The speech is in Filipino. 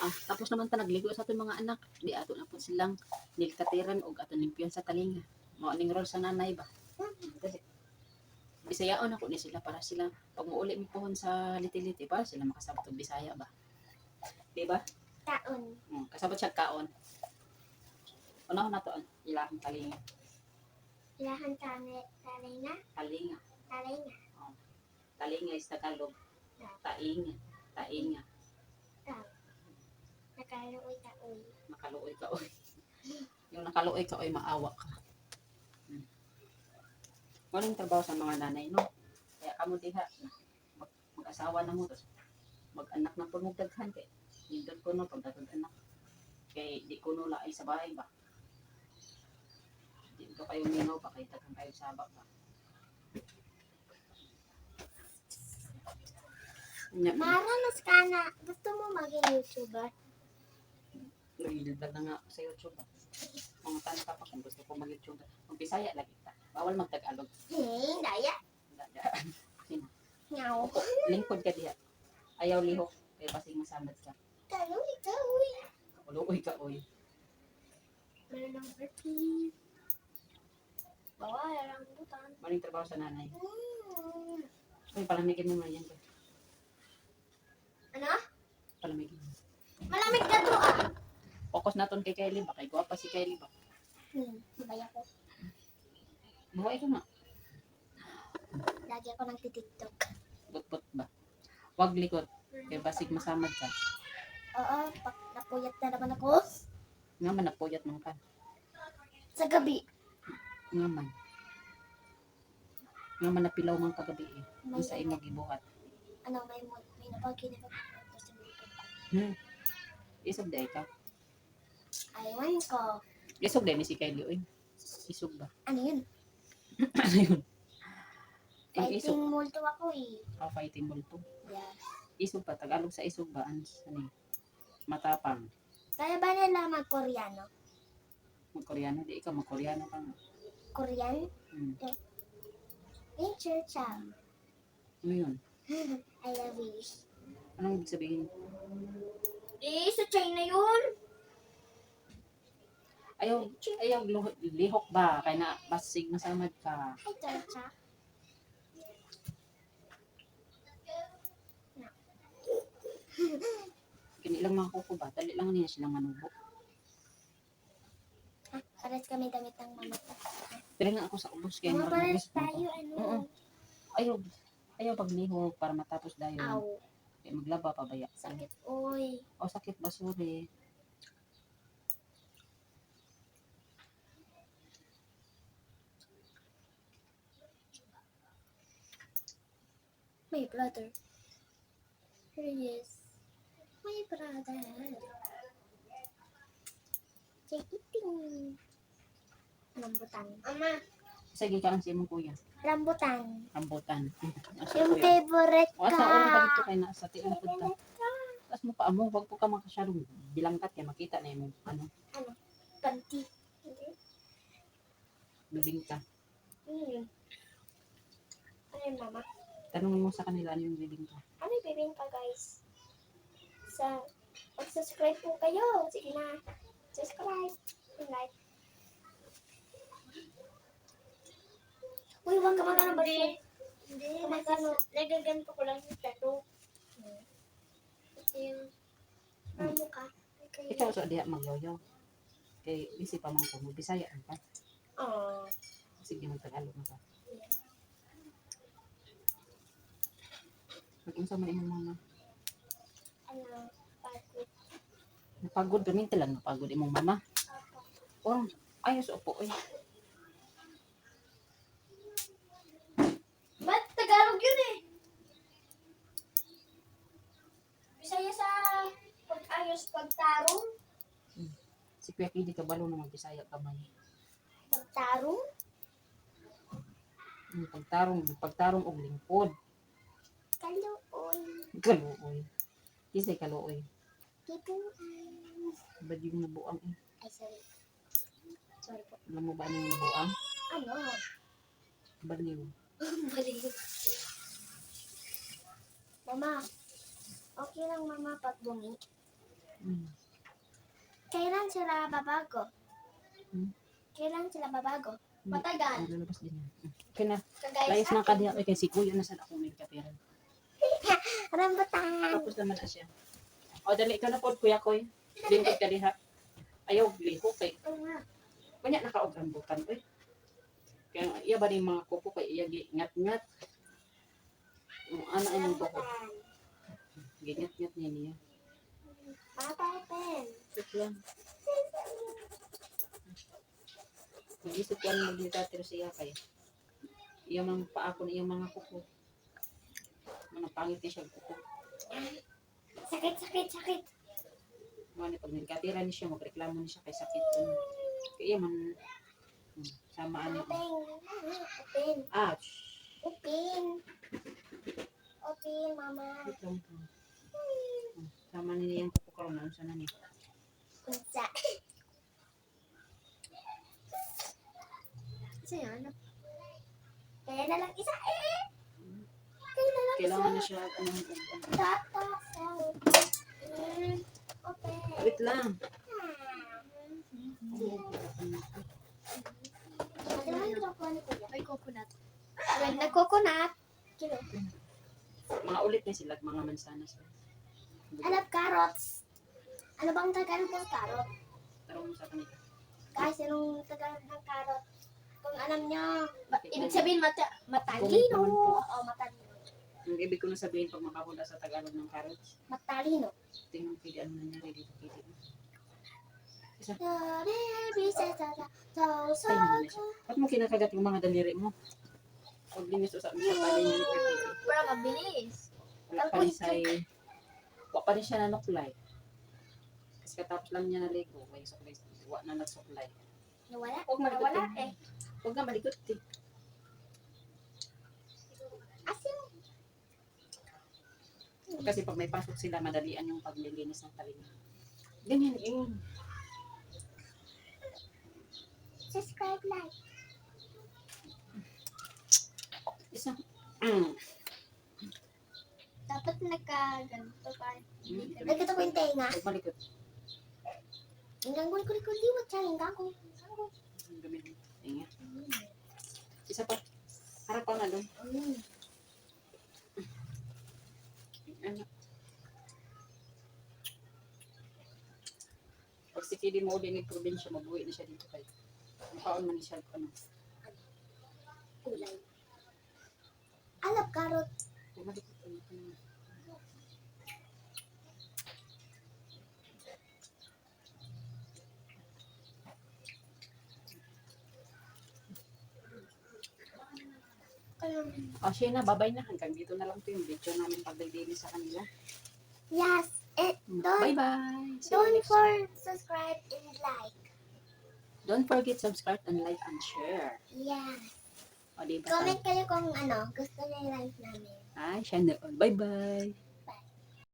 Tapos naman ta nagligo sa aton mga anak. Di ato na po silang nilkatiran og aton limpyon sa talinga. Mao ning role sa nanay ba. Kasi Bisayaon ako ni sila para sila pag muuli mo pohon sa liti-liti para sila makasabot og Bisaya ba. Di ba? Taon. Kasabot siya kaon. Una na to ilahang talinga. Ilahan talinga. Talinga. Talinga. Talinga is Tagalog. Tainga. Tainga. Nakaluoy taoy. Nakaluoy ka oy. Yung nakaluoy ka oy maawa ka. Walang trabaho sa mga nanay no. Kaya kamo diha mag-asawa na mo tapos mag-anak na po mo daghan kay nindot ko no pag anak. Kay di ko no laay sa bahay ba. Di ko kayo minaw pa kay daghan kayo sabak ba. Maranas ka na. Gusto mo maging YouTuber? Nag-vlog na nga ako sa YouTube ba. Mga tanong pa kung gusto ko mag-YouTube. Kung Bisaya lagi ta. Bawal mag-Tagalog. Daya. Sino? Ngaw. Lingkod ka diha. Ayaw lihok. Kaya basig masamad ka. Taluoy taoy. Uloy ka oy. Meron ng birthday. Bawal ang butan. Maling trabaho sa nanay. Uy, palamigin mo na yan. Ano? Palamigin mo. Malamig na to Focus naton kay Kylie ba? Kay guwapa si Kylie ba? Mabaya ko. Buhay ka na. Lagi ako nang titiktok. But ba? Huwag likot. Kaya basig masamad ka. Oo, napuyat na naman ako. Nga man, napuyat man ka. Sa gabi. Nga man. Nga man, napilaw man kagabi eh. Yung sa imo gibuhat. Ano, may napagkinagot ko sa video. Isog day ka. Aywan ko. Isog day ni si Kylie. Uy. Isog ba? Ano yun? Ano yun? Ang isog. Fighting multo ako eh. Fighting multo. Yeah. Isog pa. Tagalog sa isog ba? Ano eh? Matapang. Kaya ba nila mag-Koreano? Mag-Koreano? Di ikaw mag-Koreano ka nga. Korean? Nature chow. Ano yun? I love you. Anong ibig sabihin? Sa China yun. Ayaw lihok ba? Kaya na basig masamad ka. Hi, Torcha. Kinilang mga kuko ba? Dali lang niya silang manubo. Pares kami damit ng mama ko. Pero nga ako sa ubos kaya Mga pares tayo, ano? Ayaw paglihok para matapos dayon. Aw. Kaya maglaba pa baya. Sakit, oy. Sakit ba? Sorry. My brother. Here he is. My brother. Chikiting. Rambutan. Ama. Sige ka lang si imong kuya. Rambutan. Rambutan. Yung favorite ka. Asa oras pa dito kay nasa tiil na punta. Tapos mo pa amo, wag po ka makasyadong bilangkat kaya makita na yung ano. Panty. Bibing ka. Ano yun? Ano yun, mama? Tanungin mo sa kanila ano yung bibing ka. Ano yung bibingka, guys? Mag-subscribe po kayo. Sige na. Subscribe. Like. Uy, huwag ka magkano ba siya? Hindi. Magkano? Nagaganto ko lang yung tato. Ito yung mukha. Ikaw sa diha magyoyo. Kay busy pa man ko, Bisaya ka. Sige mag-Tagalog na ka. Mag-unsa man imong mama? Pagod. Napagod gamin lang napagod imong mama. Ayos upo oy. Ba't Tagalog yun eh? Bisaya sa pag-ayos, pagtarong. Si Kuya Kidi kabalo na mag-Bisaya kamay. Pagtarong? Pagtarong og lingkod. Kaluoy. Kaluoy. Kisay kaluoy. Kibuan. Bad yung nabuang eh. Ay, sorry. Sorry po. Alam mo ba ano yung nabuang? Ano? Baliw. Baliw. Mama, okay lang mama pag bumi. Mm. Kailan sila babago? Hmm? Kailan sila babago? Hmm. Matagal. Ang lalabas din yan. Okay na. Kagaya Layas sa ng kadiya. Okay, si kuya na sa akong nagkatiran. rambutan. Tapos naman na siya. O, dali ka na po, kuya koy. Lingkod ka diha. Ayaw, liho kay. Kanya nakaog rambutan ko. Kaya iya ba ni mga kuko kay iya ngat-ngat. Ano ang kuko? Rambutan. Gingat-ngat niya niya. Matapen. Ito lang. Nag-isip ko ano maglitatiro siya kay. Iya mang paako na iyang mga kuko. Manang pangit niya siya kuko. Sakit, sakit, sakit. Ano pag nagkatira niya siya, magreklamo niya siya kay sakit ko. Kaya iya man, sama ano. Upin. Ah, Upin. Upin, mama. wait lang. Sama niya yung kuko karon na sana niya. Kunsa. Isa yan. Kaya na lang isa eh. Kaya na lang Kailangan na isa. siya, Tata, Upin. wait lang. May coconut. When nag-coconut. Kilo. Mga ulit na sila, mga mansanas. Alam, carrots. Ano bang Tagalog ng carrot? Tarong mo sa kanila. Guys, anong Tagalog ng carrot? Kung alam nyo, ibig sabihin matalino. Oo, matalino. Yung ibig ko na sabihin pag makahula sa Tagalog ng carrots, Matalino. tingnan pwede ano nangyari dito. Pwede. So, so, Ay, hindi na siya. Ba't mo kinakagat yung mga daliri mo? Huwag linis sa tali niya ni Pwede. para mabilis. Wala pa rin siya wala pa rin siya nanuklay. Kasi katapos lang niya naligo. May suklay. Wala na nagsuklay. Nawala? Huwag malikot Nawala eh. eh. Huwag nga malikot eh. Asin. Kasi pag may pasok sila, madalian yung paglilinis ng tali niya. Ganyan yun. Subscribe, like. Isa. Dapat nagka-ganito pa. Mm. Nagkita ko yung tenga. Huwag malikot. Hanggang ko liwat siya. Hanggang ko. Gamitin. Ingat. Isa pa. Harap pa nga doon. Ano? Pag si Kidi mo ulit ng probinsya, mabuhay na siya dito kayo. Makaon man siya. Ano? Kulay. Alap, carrot. Huwag malikot. O, siya na. Babay na. Hanggang dito na lang ito yung video namin paglilinis sa kanila. Yes. Bye-bye. See you Don't next time. subscribe and like. Don't forget subscribe and like and share. Yes. O, diba? Comment kayo kung ano, gusto niyo yung live namin. Ay, siya na. Bye-bye.